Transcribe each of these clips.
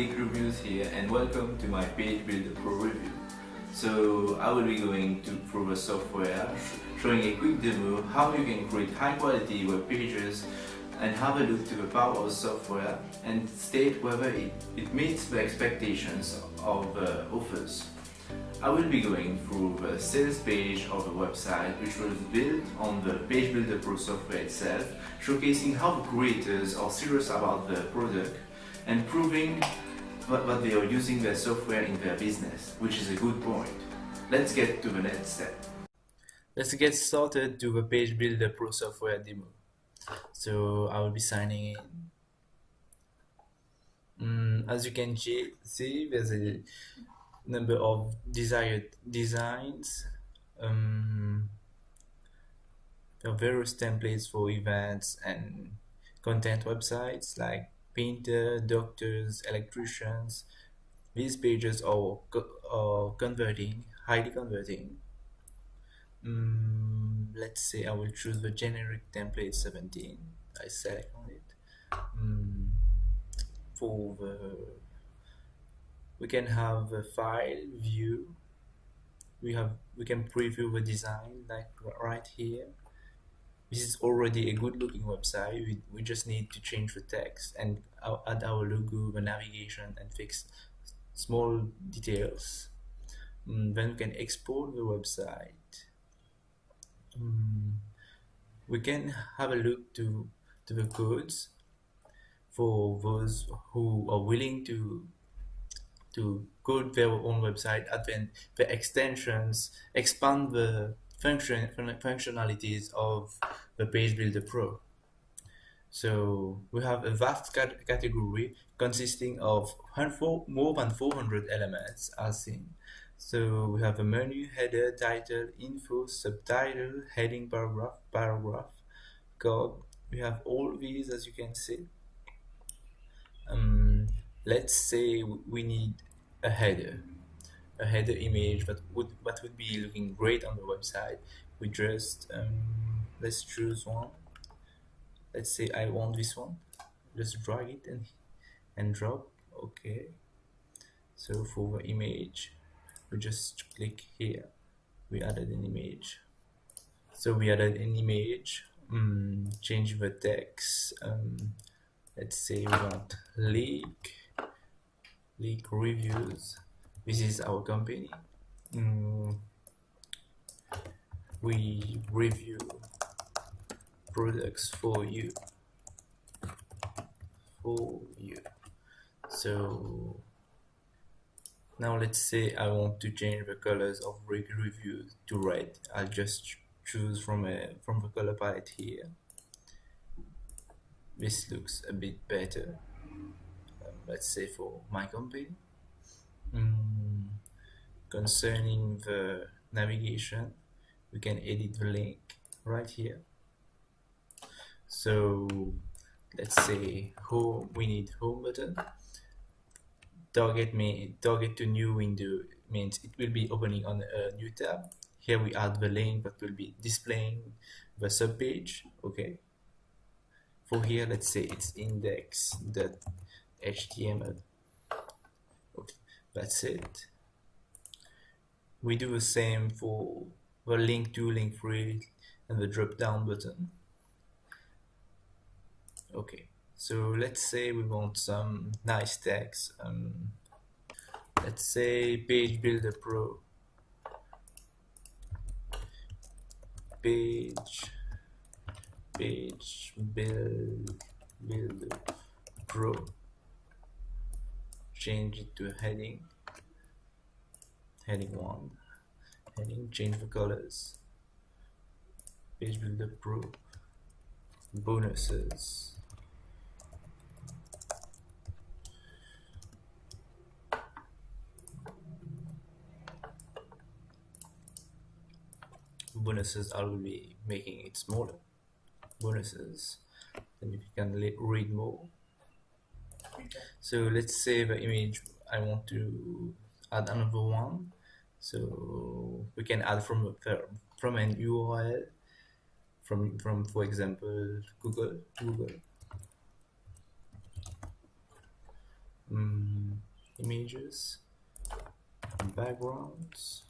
click reviews here and welcome to my PageBuilder Pro review. So I will be going through the software, showing a quick demo how you can create high quality web pages and have a look to the power of the software and state whether it meets the expectations of the authors. I will be going through the sales page of the website, which was built on the PageBuilder Pro software itself, showcasing how the creators are serious about the product and proving that they are using their software in their business, which is a good point. Let's get to the next step. Let's get started to the PageBuilder Pro software demo. So I will be signing in. As you can see, there's a number of desired designs. There are various templates for events and content websites like painter, doctors, electricians. These pages are converting, highly converting. Let's say I will choose the generic template 17. I select on it. We can have a file view. We can preview the design like right here. This is already a good looking website. We just need to change the text and add our logo, the navigation, and fix small details. Then we can export the website. We can have a look to the codes for those who are willing to code their own website, add the extensions, expand the functionalities of the PageBuilder Pro. So we have a vast category consisting of more than 400 elements as seen. So we have a menu, header, title, info, subtitle, heading, paragraph, code. We have all these, as you can see. Let's say we need a header image that would be looking great on the website. We just let's choose one. Let's say I want this one. Just drag it and drop. Okay. So for the image, we just click here. We added an image. So we added an image. Change the text. Let's say we want leak reviews. This is our company. We review products for you. So now let's say I want to change the colors of reviews to red. I'll just choose from the color palette here. This looks a bit better. Let's say for my company. Concerning the navigation, we can edit the link right here. So let's say home, we need home button. Target to new window means it will be opening on a new tab. Here we add the link that will be displaying the subpage. Okay. For here, let's say it's index.html. Okay, that's it. We do the same for the link to, link free, and the drop down button. Okay, so let's say we want some nice text. Let's say PageBuilder Pro. PageBuilder Pro. Change it to heading 1. Change the colors. PageBuilder Pro. Bonuses. I will be making it smaller. Bonuses. Then you can read more. So let's say the image, I want to add another one. So we can add from an URL, from for example Google. images, backgrounds.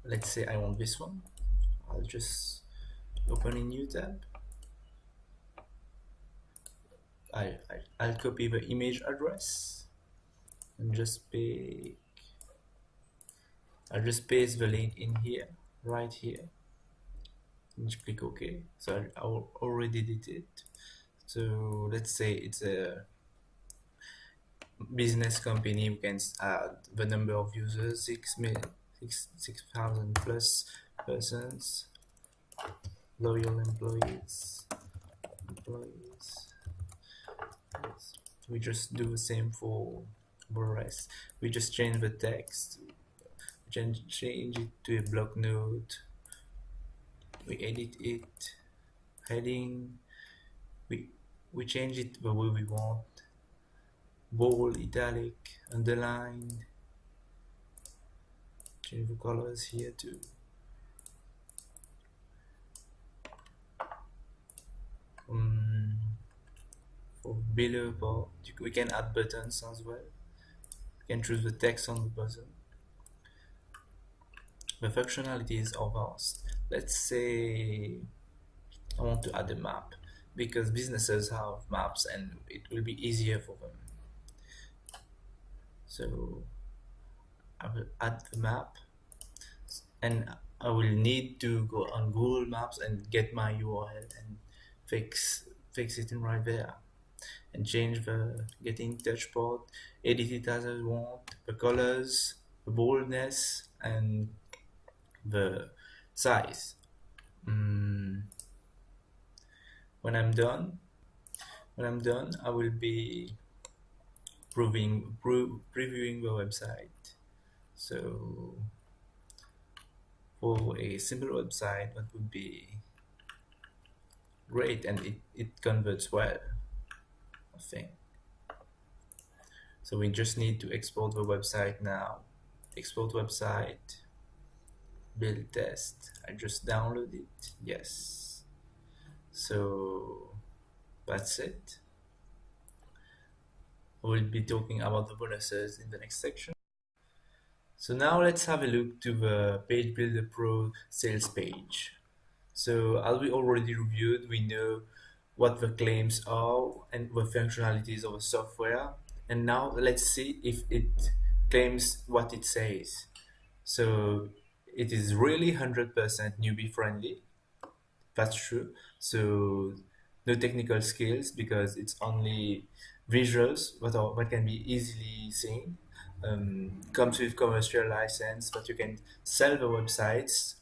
Let's say I want this one. I'll just open a new tab. I'll copy the image address and I'll just paste the link in here, right here, and just click OK. So I already did it. So let's say it's a business company. We can add the number of users, 6,000 plus persons, loyal employees. We just do the same for the rest. We just change the text, change it to a block note, we edit it, heading, we change it the way we want, bold, italic, underline, change the colors here too. For below part, we can add buttons as well. We can choose the text on the button. The functionalities are vast. Let's say I want to add a map, because businesses have maps and it will be easier for them. So I will add the map, and I will need to go on Google Maps and get my URL and fix it in right there, and change the get in touch part, edit it as I want, the colors, the boldness, and the size. When I'm done, I will be previewing the website. So for a simple website, that would be great, and it converts well, I think. So we just need to export the website now. Export website, build test. I just download it. Yes. So that's it. We'll be talking about the bonuses in the next section. So now let's have a look to the PageBuilder Pro sales page. So as we already reviewed, we know what the claims are and the functionalities of the software. And now let's see if it claims what it says. So it is really 100% newbie friendly. That's true. So no technical skills, because it's only visuals that can be easily seen. Comes with commercial license, but you can sell the websites.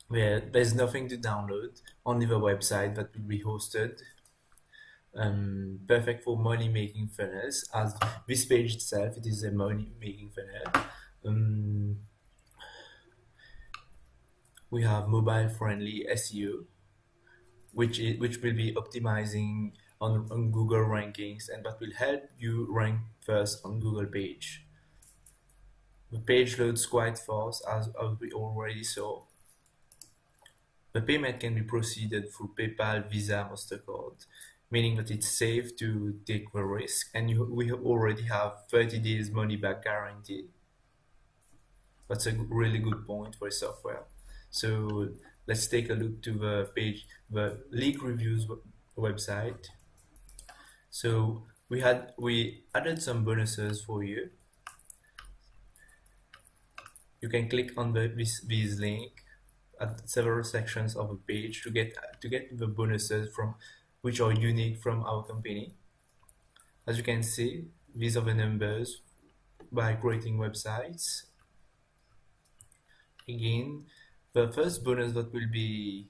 Where there's nothing to download, only the website that will be hosted. Perfect for money making funnels, as this page itself, it is a money making funnel. We have mobile friendly SEO, which will be optimizing on Google rankings, and that will help you rank first on Google page. The page loads quite fast, as we already saw. The payment can be proceeded through PayPal, Visa, MasterCard, meaning that it's safe to take the risk, and we already have 30 days money back guarantee. That's a really good point for software. So let's take a look to the page, the leak reviews website. So we added some bonuses for you. You can click on this link at several sections of a page to get the bonuses from which are unique from our company. As you can see, these are the numbers by creating websites. Again, the first bonus that will be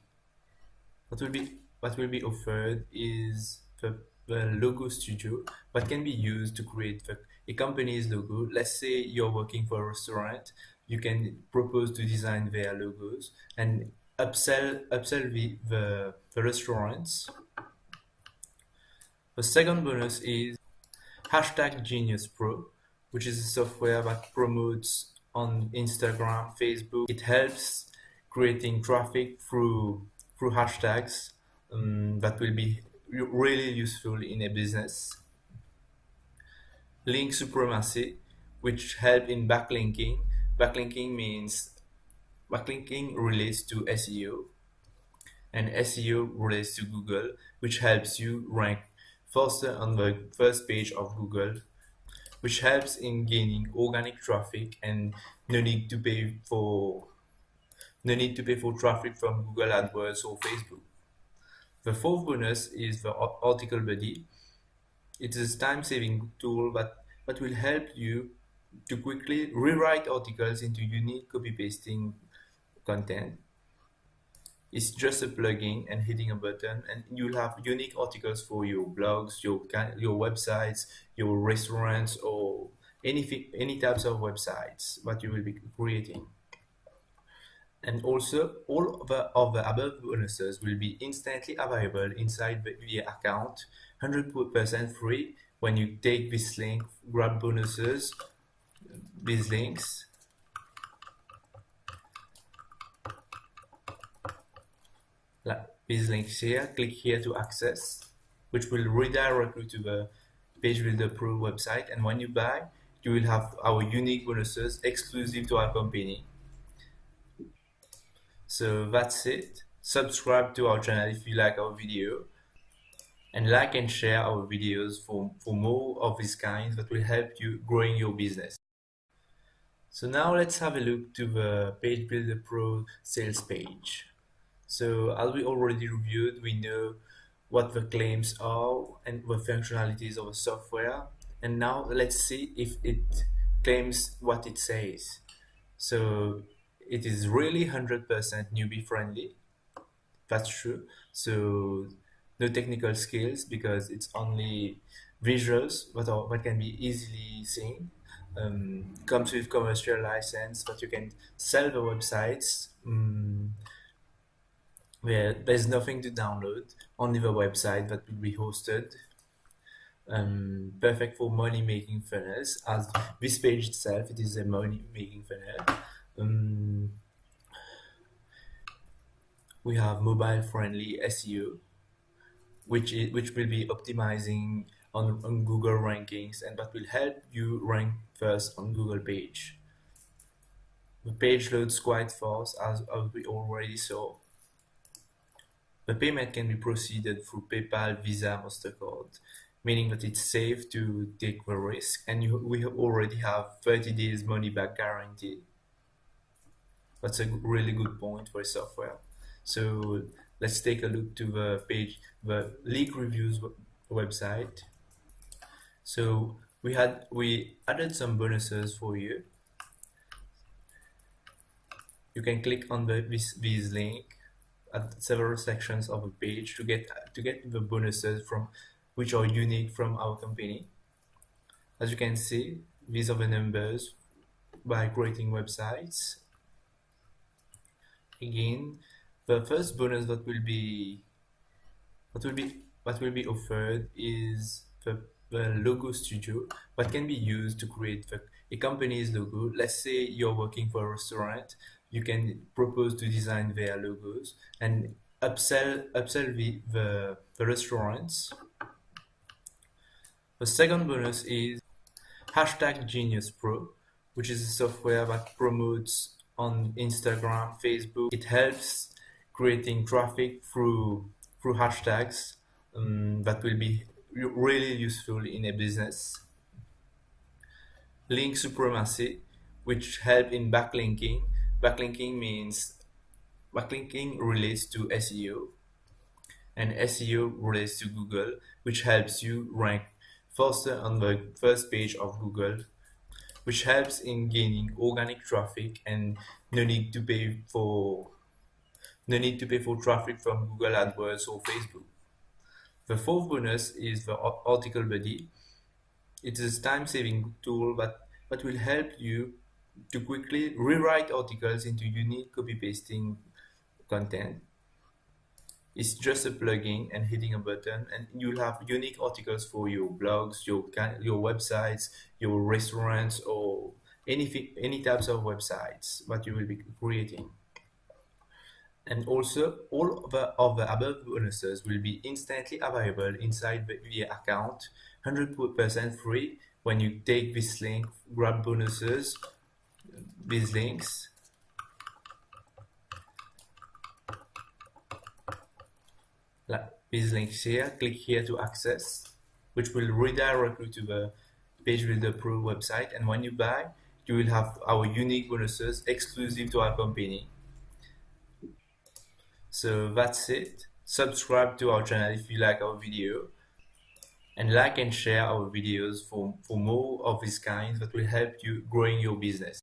offered is the logo studio that can be used to create a company's logo. Let's say you're working for a restaurant, you can propose to design their logos and upsell the restaurants. The second bonus is #Genius Pro, which is a software that promotes on Instagram, Facebook. It helps creating traffic through hashtags that will be really useful in a business. Link supremacy, which help in backlinking. Backlinking relates to SEO, and SEO relates to Google, which helps you rank faster on the first page of Google, which helps in gaining organic traffic and no need to pay for traffic from Google AdWords or Facebook. The fourth bonus is the article buddy. It is a time-saving tool that will help you to quickly rewrite articles into unique copy-pasting content. It's just a plugin and hitting a button, and you'll have unique articles for your blogs, your websites, your restaurants, or any types of websites that you will be creating. And also, all of the above bonuses will be instantly available inside the account, 100% free. When you take this link, grab bonuses, these links, like these links here, click here to access, which will redirect you to the PageBuilder Pro website. And when you buy, you will have our unique bonuses exclusive to our company. So that's it. Subscribe to our channel if you like our video, and like and share our videos for more of these kinds that will help you growing your business. So now let's have a look to the PageBuilder Pro sales page. So as we already reviewed, we know what the claims are and the functionalities of the software. And now let's see if it claims what it says. So it is really 100% newbie friendly. That's true. So no technical skills, because it's only visuals that can be easily seen. Comes with commercial license that you can sell the websites. Where there's nothing to download, only the website that will be hosted. Perfect for money making funnels, as this page itself, it is a money making funnel. We have mobile friendly SEO, which will be optimizing on Google rankings, and that will help you rank first on Google page. The page loads quite fast, as we already saw. The payment can be proceeded through PayPal, Visa, MasterCard, meaning that it's safe to take the risk, and we already have 30 days money back guarantee. That's a really good point for a software. So let's take a look to the leak reviews website. So we added some bonuses for you. You can click on this link at several sections of a page to get the bonuses which are unique from our company. As you can see, these are the numbers by creating websites. Again, the first bonus that will be offered is the logo studio that can be used to create a company's logo. Let's say you're working for a restaurant, you can propose to design their logos and upsell the restaurants. The second bonus is #Genius Pro, which is a software that promotes on Instagram, Facebook. It helps creating traffic through hashtags that will be really useful in a business. Link supremacy, which help in backlinking. Backlinking relates to SEO, and SEO relates to Google, which helps you rank faster on the first page of Google, which helps in gaining organic traffic and no need to pay for traffic from Google AdWords or Facebook. The fourth bonus is the article buddy. It is a time-saving tool that will help you to quickly rewrite articles into unique copy-pasting content. It's just a plugin and hitting a button, and you'll have unique articles for your blogs, your websites, your restaurants, or any types of websites that you will be creating. And also, all of the above bonuses will be instantly available inside the account, 100% free. When you take this link, grab bonuses, these links, like these links here, click here to access, which will redirect you to the PageBuilder Pro website. And when you buy, you will have our unique bonuses exclusive to our company. So that's it. Subscribe to our channel if you like our video, and like and share our videos for more of these kinds that will help you growing your business.